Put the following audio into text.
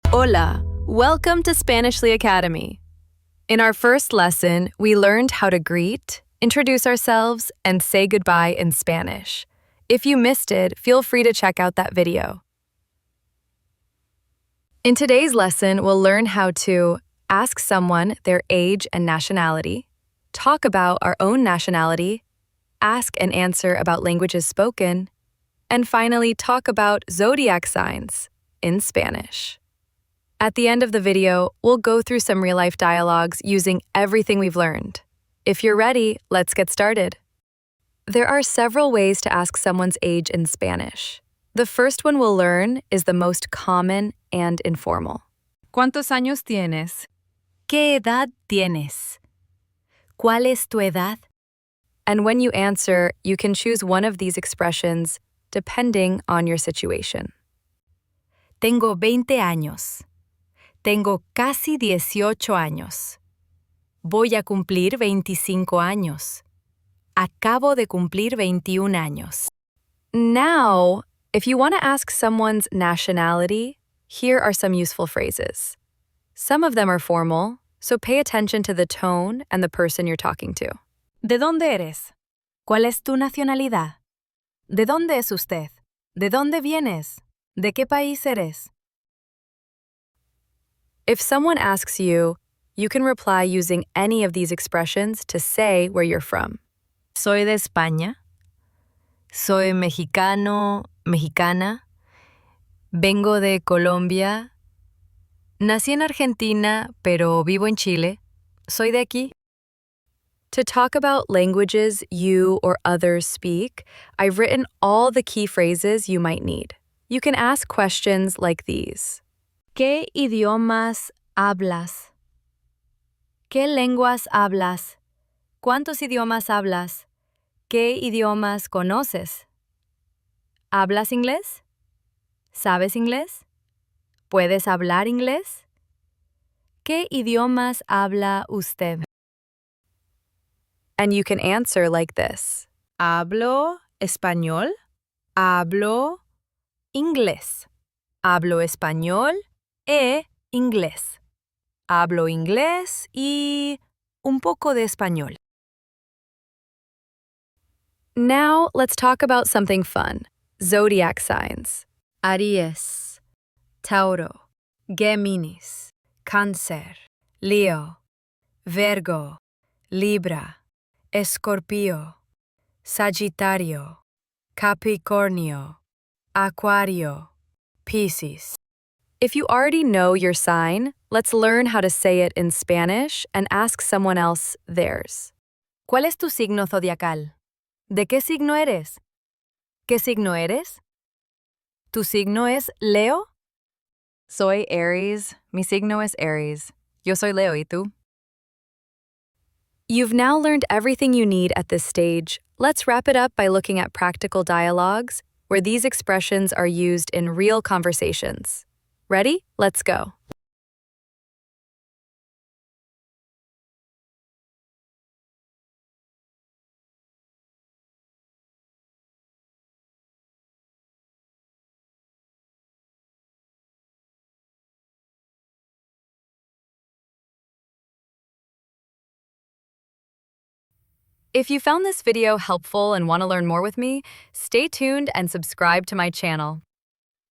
Hola, welcome to Spanishly Academy. In our first lesson, we learned how to greet, introduce ourselves, and say goodbye in Spanish. If you missed it, feel free to check out that video. In today's lesson, we'll learn how to ask someone their age and nationality, talk about our own nationality, ask and answer about languages spoken, and finally talk about zodiac signs in Spanish. At the end of the video, we'll go through some real-life dialogues using everything we've learned. If you're ready, let's get started. There are several ways to ask someone's age in Spanish. The first one we'll learn is the most common and informal. ¿Cuántos años tienes? ¿Qué edad tienes? ¿Cuál es tu edad? And when you answer, you can choose one of these expressions depending on your situation. Tengo 20 años. Tengo casi 18 años. Voy a cumplir 25 años. Acabo de cumplir 21 años. Now, if you want to ask someone's nationality, here are some useful phrases. Some of them are formal, so pay attention to the tone and the person you're talking to. ¿De dónde eres? ¿Cuál es tu nacionalidad? ¿De dónde es usted? ¿De dónde vienes? ¿De qué país eres? If someone asks you, you can reply using any of these expressions to say where you're from. Soy de España. Soy mexicano, mexicana. Vengo de Colombia. Nací en Argentina, pero vivo en Chile. Soy de aquí. To talk about languages you or others speak, I've written all the key phrases you might need. You can ask questions like these. ¿Qué idiomas hablas? ¿Qué lenguas hablas? ¿Cuántos idiomas hablas? ¿Qué idiomas conoces? ¿Hablas inglés? ¿Sabes inglés? ¿Puedes hablar inglés? ¿Qué idiomas habla usted? And you can answer like this. Hablo español. Hablo inglés. Hablo español e inglés. Hablo inglés y un poco de español. Now, let's talk about something fun. Zodiac signs. Aries, Tauro, Géminis, Cáncer, Leo, Virgo, Libra, Escorpio, Sagittario, Capricornio, Aquario, Piscis. If you already know your sign, let's learn how to say it in Spanish and ask someone else theirs. ¿Cuál es tu signo zodiacal? ¿De qué signo eres? ¿Qué signo eres? ¿Tu signo es Leo? Soy Aries. Mi signo es Aries. Yo soy Leo, ¿y tú? You've now learned everything you need at this stage. Let's wrap it up by looking at practical dialogues, where these expressions are used in real conversations. Ready? Let's go. If you found this video helpful and want to learn more with me, stay tuned and subscribe to my channel.